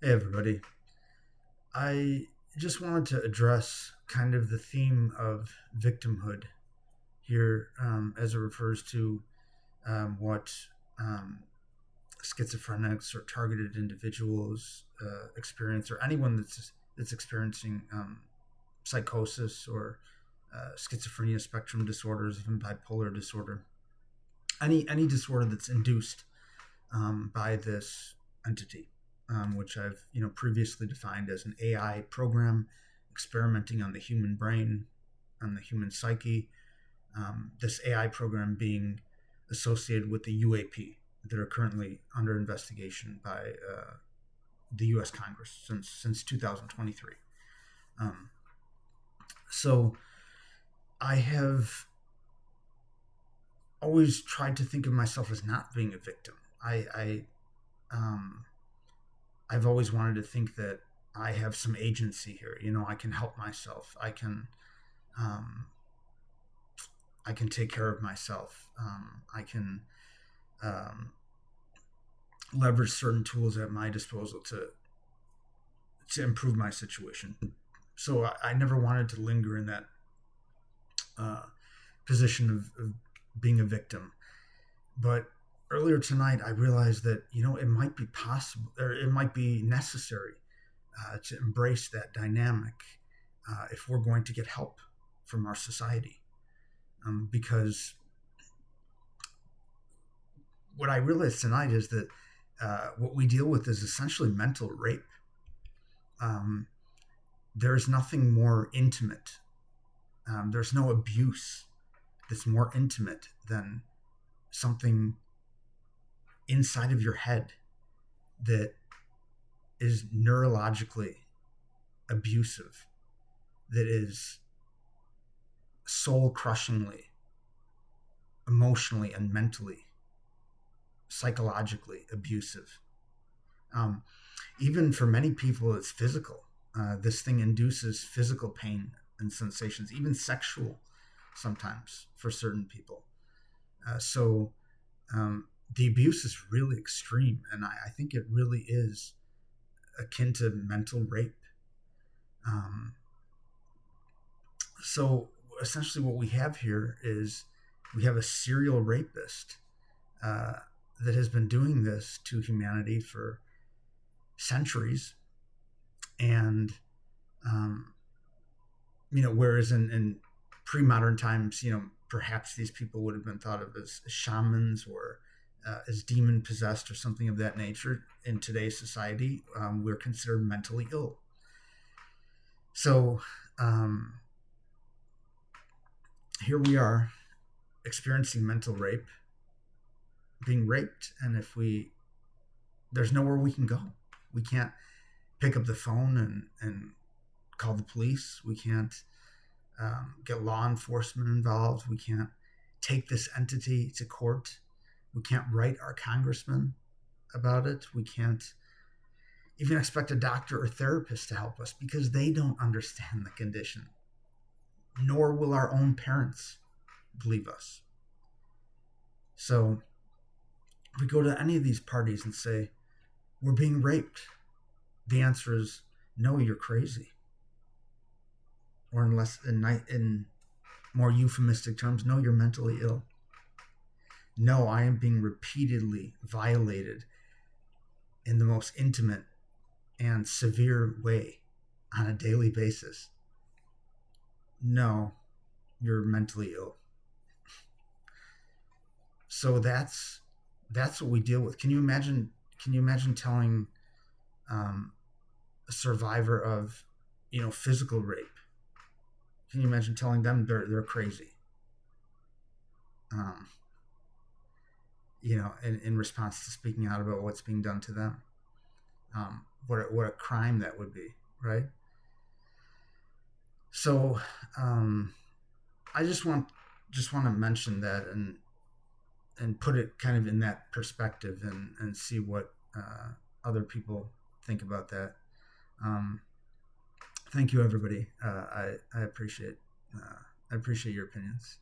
Hey, everybody. I just wanted to address kind of the theme of victimhood here as it refers to what um, schizophrenics or targeted individuals experience, or anyone that's experiencing psychosis or schizophrenia spectrum disorders, even bipolar disorder, any disorder that's induced by this entity, which I've previously defined as an AI program experimenting on the human brain, on the human psyche. This AI program being associated with the UAP that are currently under investigation by the U.S. Congress since 2023. Um, so I have always tried to think of myself as not being a victim. Um, I've always wanted to think that I have some agency here. I can help myself. Um, I can take care of myself. I can um, leverage certain tools at my disposal to improve my situation. So I never wanted to linger in that uh, position of being a victim. But earlier tonight, I realized that it might be possible, or it might be necessary to embrace that dynamic if we're going to get help from our society. Because what I realized tonight is that what we deal with is essentially mental rape. Um, there's nothing more intimate. There's no abuse that's more intimate than something inside of your head that is neurologically abusive, that is soul crushingly, emotionally and mentally, psychologically abusive. Um, Even for many people, it's physical. This thing induces physical pain and sensations, even sexual, sometimes for certain people. So the abuse is really extreme, and I think it really is akin to mental rape. Um, so essentially, what we have here is we have a serial rapist uh, that has been doing this to humanity for centuries, and um, whereas in pre-modern times, perhaps these people would have been thought of as shamans or as demon possessed or something of that nature. In today's society, we're considered mentally ill. So um, here we are experiencing mental rape, being raped, and there's nowhere we can go. We can't pick up the phone and call the police. We can't get law enforcement involved. We can't take this entity to court. We can't write our congressman about it. We can't even expect a doctor or therapist to help us because they don't understand the condition, nor will our own parents believe us. So if we go to any of these parties and say, we're being raped, the answer is no, you're crazy. Or in more euphemistic terms, no, you're mentally ill. No, I am being repeatedly violated in the most intimate and severe way on a daily basis. No, you're mentally ill. So that's what we deal with. Can you imagine? Can you imagine telling a survivor of physical rape? Can you imagine telling them they're crazy? Um, in response to speaking out about what's being done to them. What a crime that would be, right? So I just want to mention that and put it kind of in that perspective and see what other people think about that. Um, Thank you, everybody. I appreciate your opinions.